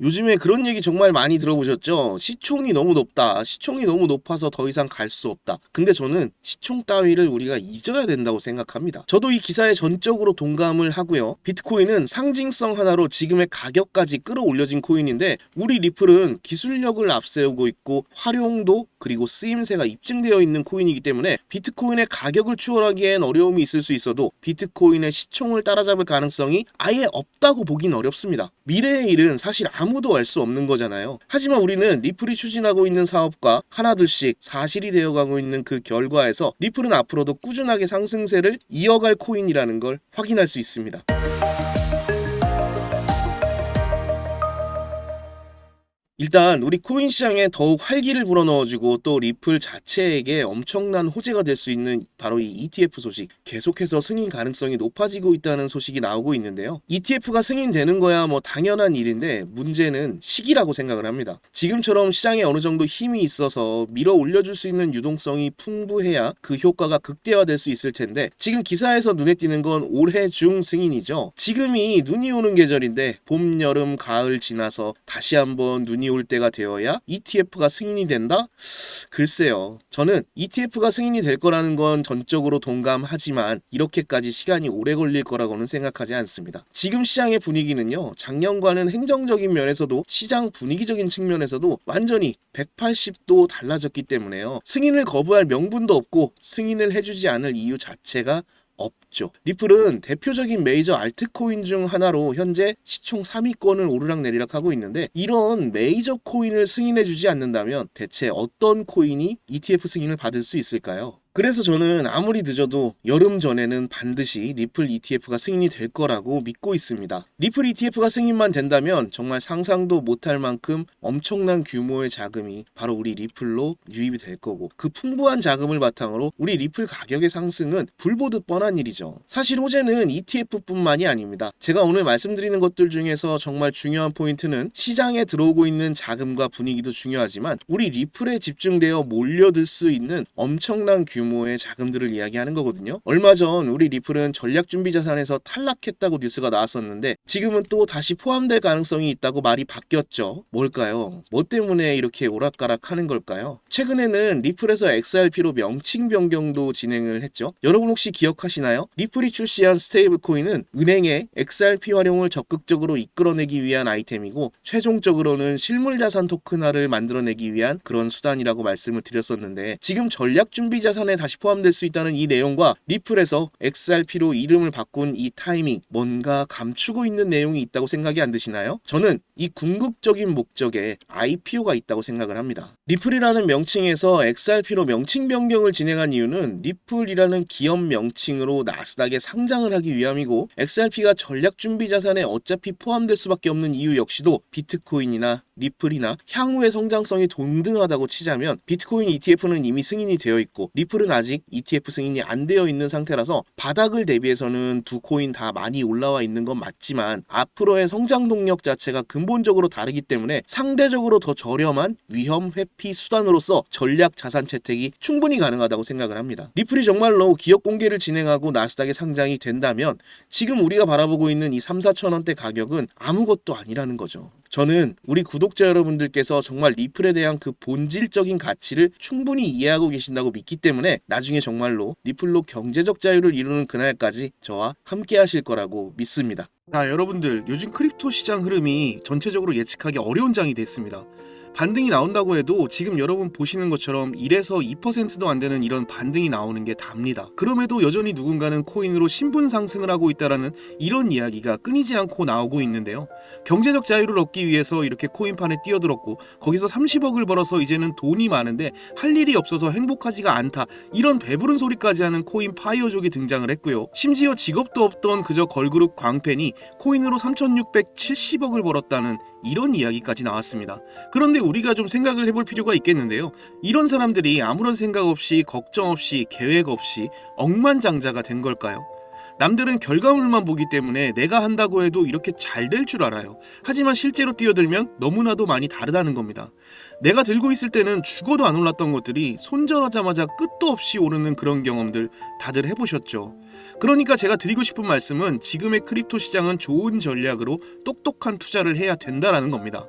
요즘에 그런 얘기 정말 많이 들어보셨죠? 시총이 너무 높다. 시총이 너무 높아서 더 이상 갈 수 없다. 근데 저는 시총 따위를 우리가 잊어야 된다고 생각합니다. 저도 이 기사에 전적으로 동감을 하고요. 비트코인은 상징성 하나로 지금의 가격까지 끌어올려진 코인인데 우리 리플은 기술력을 앞세우고 있고 활용도 그리고 쓰임새가 입증되어 있는 코인이기 때문에 비트코인의 가격을 추월하기엔 어려움이 있을 수 있어도 비트코인의 시총을 따라잡을 가능성이 아예 없다고 보긴 어렵습니다. 미래의 일은 사실 아무도 알 수 없는 거잖아요. 하지만 우리는 리플이 추진하고 있는 사업과 하나둘씩 사실이 되어가고 있는 그 결과에서 리플은 앞으로도 꾸준하게 상승세를 이어갈 코인이라는 걸 확인할 수 있습니다. 일단 우리 코인 시장에 더욱 활기를 불어넣어주고 또 리플 자체에게 엄청난 호재가 될 수 있는 바로 이 ETF 소식, 계속해서 승인 가능성이 높아지고 있다는 소식이 나오고 있는데요. ETF가 승인되는 거야 뭐 당연한 일인데 문제는 시기라고 생각을 합니다. 지금처럼 시장에 어느 정도 힘이 있어서 밀어 올려줄 수 있는 유동성이 풍부해야 그 효과가 극대화될 수 있을 텐데 지금 기사에서 눈에 띄는 건 올해 중 승인이죠. 지금이 눈이 오는 계절인데 봄, 여름, 가을 지나서 다시 한번 눈이 올 때가 되어야 ETF가 승인이 된다? 글쎄요. 저는 ETF가 승인이 될 거라는 건 전적으로 동감하지만 이렇게까지 시간이 오래 걸릴 거라고는 생각하지 않습니다. 지금 시장의 분위기는요. 작년과는 행정적인 면에서도 시장 분위기적인 측면에서도 완전히 180도 달라졌기 때문에요. 승인을 거부할 명분도 없고 승인을 해주지 않을 이유 자체가 없죠. 리플은 대표적인 메이저 알트코인 중 하나로 현재 시총 3위권을 오르락내리락 하고 있는데 이런 메이저 코인을 승인해주지 않는다면 대체 어떤 코인이 ETF 승인을 받을 수 있을까요? 그래서 저는 아무리 늦어도 여름 전에는 반드시 리플 ETF가 승인이 될 거라고 믿고 있습니다. 리플 ETF가 승인만 된다면 정말 상상도 못할 만큼 엄청난 규모의 자금이 바로 우리 리플로 유입이 될 거고 그 풍부한 자금을 바탕으로 우리 리플 가격의 상승은 불보듯 뻔한 일이죠. 사실 호재는 ETF뿐만이 아닙니다. 제가 오늘 말씀드리는 것들 중에서 정말 중요한 포인트는 시장에 들어오고 있는 자금과 분위기도 중요하지만 우리 리플에 집중되어 몰려들 수 있는 엄청난 규모의 자금들을 이야기하는 거거든요. 얼마 전 우리 리플은 전략준비자산에서 탈락했다고 뉴스가 나왔었는데 지금은 또 다시 포함될 가능성이 있다고 말이 바뀌었죠. 뭘까요? 뭐 때문에 이렇게 오락가락하는 걸까요? 최근에는 리플에서 XRP로 명칭 변경도 진행을 했죠. 여러분 혹시 기억하시나요? 리플이 출시한 스테이블 코인은 은행의 XRP 활용을 적극적으로 이끌어내기 위한 아이템이고 최종적으로는 실물자산 토큰화를 만들어내기 위한 그런 수단이라고 말씀을 드렸었는데 지금 전략준비자산에 다시 포함될 수 있다는 이 내용과 리플에서 XRP로 이름을 바꾼 이 타이밍 뭔가 감추고 있는 내용이 있다고 생각이 안 드시나요? 저는 이 궁극적인 목적에 IPO가 있다고 생각을 합니다. 리플이라는 명칭에서 XRP로 명칭 변경을 진행한 이유는 리플이라는 기업 명칭으로 나스닥에 상장을 하기 위함이고 XRP가 전략준비자산에 어차피 포함될 수밖에 없는 이유 역시도 비트코인이나 리플이나 향후의 성장성이 동등하다고 치자면 비트코인 ETF는 이미 승인이 되어 있고 리플은 아직 ETF 승인이 안 되어 있는 상태라서 바닥을 대비해서는 두 코인 다 많이 올라와 있는 건 맞지만 앞으로의 성장 동력 자체가 근본적으로 다르기 때문에 상대적으로 더 저렴한 위험 회피 수단으로서 전략 자산 채택이 충분히 가능하다고 생각을 합니다. 리플이 정말로 기업 공개를 진행하고 나스닥에 상장이 된다면 지금 우리가 바라보고 있는 이 3-4천 원대 가격은 아무것도 아니라는 거죠. 저는 우리 구독자 여러분들께서 정말 리플에 대한 그 본질적인 가치를 충분히 이해하고 계신다고 믿기 때문에 나중에 정말로 리플로 경제적 자유를 이루는 그날까지 저와 함께 하실 거라고 믿습니다. 자, 여러분들 요즘 크립토 시장 흐름이 전체적으로 예측하기 어려운 장이 됐습니다. 반등이 나온다고 해도 지금 여러분 보시는 것처럼 1에서 2%도 안 되는 이런 반등이 나오는 게 답니다. 그럼에도 여전히 누군가는 코인으로 신분 상승을 하고 있다라는 이런 이야기가 끊이지 않고 나오고 있는데요. 경제적 자유를 얻기 위해서 이렇게 코인판에 뛰어들었고 거기서 30억을 벌어서 이제는 돈이 많은데 할 일이 없어서 행복하지가 않다. 이런 배부른 소리까지 하는 코인 파이어족이 등장을 했고요. 심지어 직업도 없던 그저 걸그룹 광팬이 코인으로 3,670억을 벌었다는 이런 이야기까지 나왔습니다. 그런데 우리가 좀 생각을 해볼 필요가 있겠는데요. 이런 사람들이 아무런 생각 없이 걱정 없이 계획 없이 억만장자가 된 걸까요? 남들은 결과물만 보기 때문에 내가 한다고 해도 이렇게 잘 될 줄 알아요. 하지만 실제로 뛰어들면 너무나도 많이 다르다는 겁니다. 내가 들고 있을 때는 죽어도 안 올랐던 것들이 손절하자마자 끝도 없이 오르는 그런 경험들 다들 해보셨죠? 그러니까 제가 드리고 싶은 말씀은 지금의 크립토 시장은 좋은 전략으로 똑똑한 투자를 해야 된다라는 겁니다.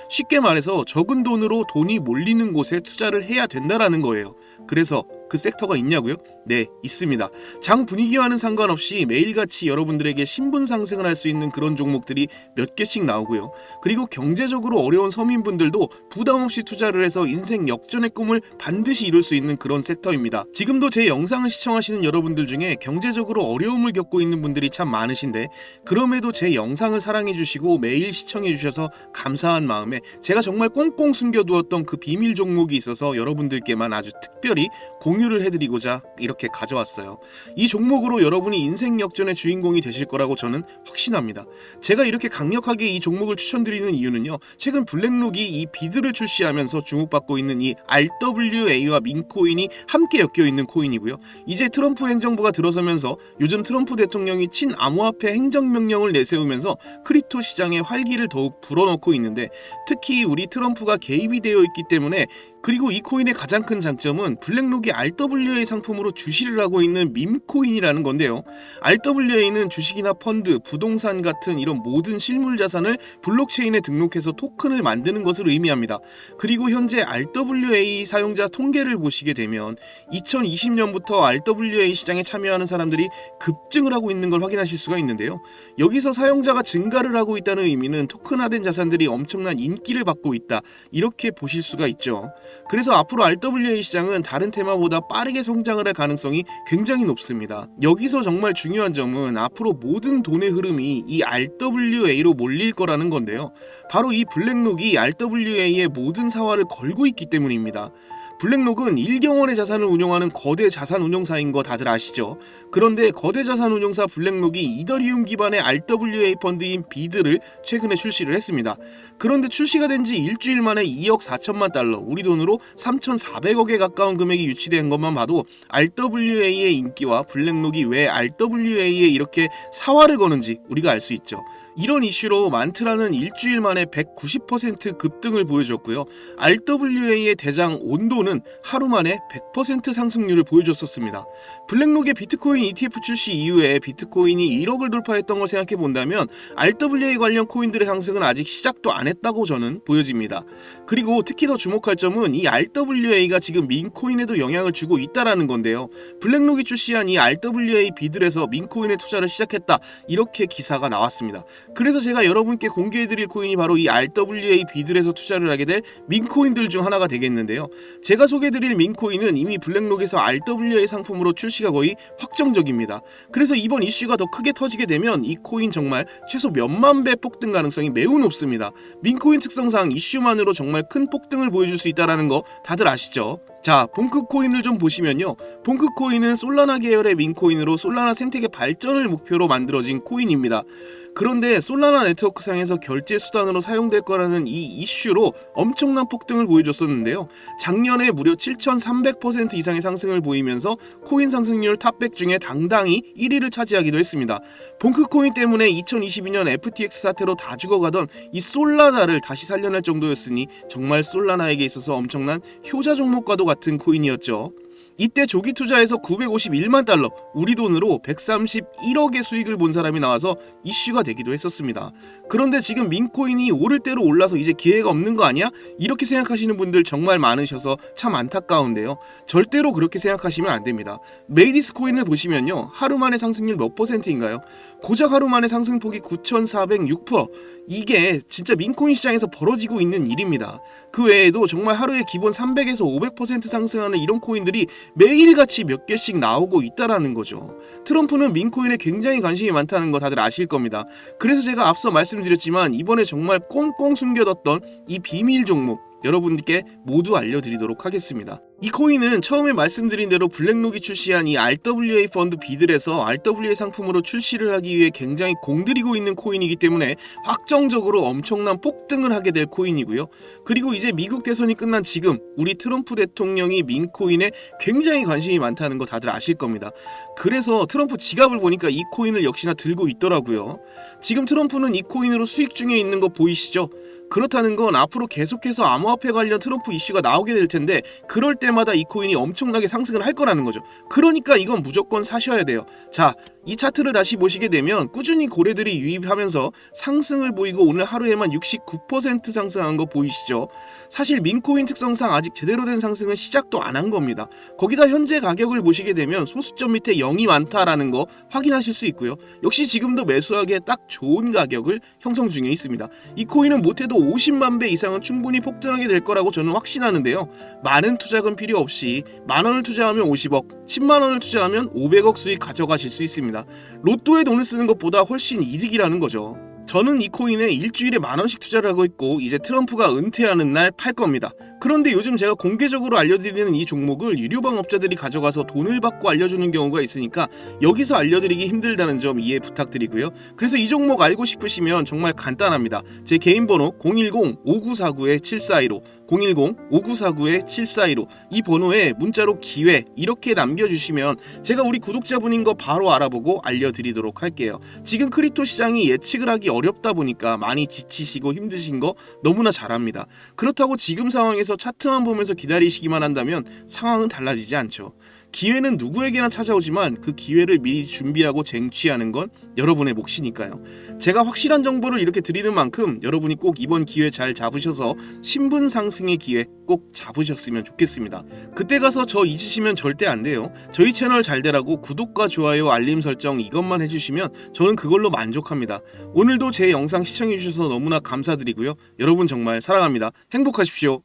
쉽게 말해서 적은 돈으로 돈이 몰리는 곳에 투자를 해야 된다라는 거예요. 그래서 그 섹터가 있냐고요? 네, 있습니다. 장 분위기와는 상관없이 매일같이 여러분들에게 신분 상승을 할 수 있는 그런 종목들이 몇 개씩 나오고요. 그리고 경제적으로 어려운 서민분들도 부담 없이 투자를 해서 인생 역전의 꿈을 반드시 이룰 수 있는 그런 섹터입니다. 지금도 제 영상을 시청하시는 여러분들 중에 경제적으로 어려움을 겪고 있는 분들이 참 많으신데 그럼에도 제 영상을 사랑해 주시고 매일 시청해 주셔서 감사한 마음에 제가 정말 꽁꽁 숨겨두었던 그 비밀 종목이 있어서 여러분들께만 아주 특별히 공유를 해드리고자 이렇게 가져왔어요. 이 종목으로 여러분이 인생 역전의 주인공이 되실 거라고 저는 확신합니다. 제가 이렇게 강력하게 이 종목을 추천드리는 이유는요. 최근 블랙록이 이 비드를 출시하면서 주목받고 있는 이 RWA와 민코인이 함께 엮여있는 코인이고요. 이제 트럼프 행정부가 들어서면서 요즘 트럼프 대통령이 친암호화폐 행정명령을 내세우면서 크립토 시장의 활기를 더욱 불어넣고 있는데 특히 우리 트럼프가 개입이 되어 있기 때문에 그리고 이 코인의 가장 큰 장점은 블랙록이 RWA 상품으로 주시를 하고 있는 밈코인이라는 건데요. RWA는 주식이나 펀드, 부동산 같은 이런 모든 실물 자산을 블록체인에 등록해서 토큰을 만드는 것을 의미합니다. 그리고 현재 RWA 사용자 통계를 보시게 되면 2020년부터 RWA 시장에 참여하는 사람들이 급증을 하고 있는 걸 확인하실 수가 있는데요. 여기서 사용자가 증가를 하고 있다는 의미는 토큰화된 자산들이 엄청난 인기를 받고 있다. 이렇게 보실 수가 있죠. 그래서 앞으로 RWA 시장은 다른 테마보다 빠르게 성장을 할 가능성이 굉장히 높습니다. 여기서 정말 중요한 점은 앞으로 모든 돈의 흐름이 이 RWA로 몰릴 거라는 건데요. 바로 이 블랙록이 RWA의 모든 사활을 걸고 있기 때문입니다. 블랙록은 1경원의 자산을 운용하는 거대 자산 운용사인 거 다들 아시죠? 그런데 거대 자산 운용사 블랙록이 이더리움 기반의 RWA 펀드인 비드를 최근에 출시를 했습니다. 그런데 출시가 된 지 일주일 만에 2억 4천만 달러, 우리 돈으로 3,400억에 가까운 금액이 유치된 것만 봐도 RWA의 인기와 블랙록이 왜 RWA에 이렇게 사활을 거는지 우리가 알 수 있죠. 이런 이슈로 만트라는 일주일 만에 190% 급등을 보여줬고요. RWA의 대장 온도는 하루 만에 100% 상승률을 보여줬었습니다. 블랙록의 비트코인 ETF 출시 이후에 비트코인이 1억을 돌파했던 걸 생각해 본다면 RWA 관련 코인들의 상승은 아직 시작도 안 했다고 저는 보여집니다. 그리고 특히 더 주목할 점은 이 RWA가 지금 민코인에도 영향을 주고 있다라는 건데요. 블랙록이 출시한 이 RWA 비들에서 민코인에 투자를 시작했다. 이렇게 기사가 나왔습니다. 그래서 제가 여러분께 공개해드릴 코인이 바로 이 RWA 비들에서 투자를 하게 될 민코인들 중 하나가 되겠는데요. 제가 소개해드릴 민코인은 이미 블랙록에서 RWA 상품으로 출시가 거의 확정적입니다. 그래서 이번 이슈가 더 크게 터지게 되면 이 코인 정말 최소 몇만 배 폭등 가능성이 매우 높습니다. 민코인 특성상 이슈만으로 정말 큰 폭등을 보여줄 수 있다는 거 다들 아시죠? 자, 봉크코인을 좀 보시면요. 봉크코인은 솔라나 계열의 민코인으로 솔라나 생태계 발전을 목표로 만들어진 코인입니다. 그런데 솔라나 네트워크상에서 결제 수단으로 사용될 거라는 이 이슈로 엄청난 폭등을 보여줬었는데요. 작년에 무려 7,300% 이상의 상승을 보이면서 코인 상승률 탑100 중에 당당히 1위를 차지하기도 했습니다. 봉크코인 때문에 2022년 FTX 사태로 다 죽어가던 이 솔라나를 다시 살려낼 정도였으니 정말 솔라나에게 있어서 엄청난 효자 종목과도 같은 코인이었죠. 이때 조기 투자에서 951만 달러, 우리 돈으로 131억의 수익을 본 사람이 나와서 이슈가 되기도 했었습니다. 그런데 지금 민코인이 오를 대로 올라서 이제 기회가 없는 거 아니야? 이렇게 생각하시는 분들 정말 많으셔서 참 안타까운데요. 절대로 그렇게 생각하시면 안 됩니다. 메이디스 코인을 보시면요. 하루 만에 상승률 몇 %인가요? 고작 하루 만에 상승폭이 9,406%. 이게 진짜 민코인 시장에서 벌어지고 있는 일입니다. 그 외에도 정말 하루에 기본 300에서 500% 상승하는 이런 코인들이 매일같이 몇 개씩 나오고 있다라는 거죠. 트럼프는 민코인에 굉장히 관심이 많다는 거 다들 아실 겁니다. 그래서 제가 앞서 말씀드렸지만 이번에 정말 꽁꽁 숨겨뒀던 이 비밀 종목 여러분께 모두 알려드리도록 하겠습니다. 이 코인은 처음에 말씀드린 대로 블랙록이 출시한 이 RWA 펀드 비들에서 RWA 상품으로 출시를 하기 위해 굉장히 공들이고 있는 코인이기 때문에 확정적으로 엄청난 폭등을 하게 될 코인이고요. 그리고 이제 미국 대선이 끝난 지금 우리 트럼프 대통령이 민코인에 굉장히 관심이 많다는 거 다들 아실 겁니다. 그래서 트럼프 지갑을 보니까 이 코인을 역시나 들고 있더라고요. 지금 트럼프는 이 코인으로 수익 중에 있는 거 보이시죠? 그렇다는 건 앞으로 계속해서 암호화폐 관련 트럼프 이슈가 나오게 될 텐데 그럴 때마다 이 코인이 엄청나게 상승을 할 거라는 거죠. 그러니까 이건 무조건 사셔야 돼요. 자, 이 차트를 다시 보시게 되면 꾸준히 고래들이 유입하면서 상승을 보이고 오늘 하루에만 69% 상승한 거 보이시죠? 사실 민코인 특성상 아직 제대로 된 상승은 시작도 안 한 겁니다. 거기다 현재 가격을 보시게 되면 소수점 밑에 0이 많다라는 거 확인하실 수 있고요. 역시 지금도 매수하기에 딱 좋은 가격을 형성 중에 있습니다. 이 코인은 못해도 50만 배 이상은 충분히 폭등하게 될 거라고 저는 확신하는데요. 많은 투자금 필요 없이 만원을 투자하면 50억, 10만원을 투자하면 500억 수익 가져가실 수 있습니다. 로또에 돈을 쓰는 것보다 훨씬 이득이라는 거죠. 저는 이 코인에 일주일에 만원씩 투자를 하고 있고 이제 트럼프가 은퇴하는 날 팔 겁니다. 그런데 요즘 제가 공개적으로 알려드리는 이 종목을 유료방업자들이 가져가서 돈을 받고 알려주는 경우가 있으니까 여기서 알려드리기 힘들다는 점 이해 부탁드리고요. 그래서 이 종목 알고 싶으시면 정말 간단합니다. 제 개인 번호 010-5949-7415 010-5949-7415 이 번호에 문자로 기회 이렇게 남겨주시면 제가 우리 구독자분인 거 바로 알아보고 알려드리도록 할게요. 지금 크립토 시장이 예측을 하기 어렵다 보니까 많이 지치시고 힘드신 거 너무나 잘 압니다. 그렇다고 지금 상황에서 차트만 보면서 기다리시기만 한다면 상황은 달라지지 않죠. 기회는 누구에게나 찾아오지만 그 기회를 미리 준비하고 쟁취하는 건 여러분의 몫이니까요. 제가 확실한 정보를 이렇게 드리는 만큼 여러분이 꼭 이번 기회 잘 잡으셔서 신분 상승의 기회 꼭 잡으셨으면 좋겠습니다. 그때 가서 저 잊으시면 절대 안 돼요. 저희 채널 잘 되라고 구독과 좋아요, 알림 설정 이것만 해주시면 저는 그걸로 만족합니다. 오늘도 제 영상 시청해주셔서 너무나 감사드리고요. 여러분 정말 사랑합니다. 행복하십시오.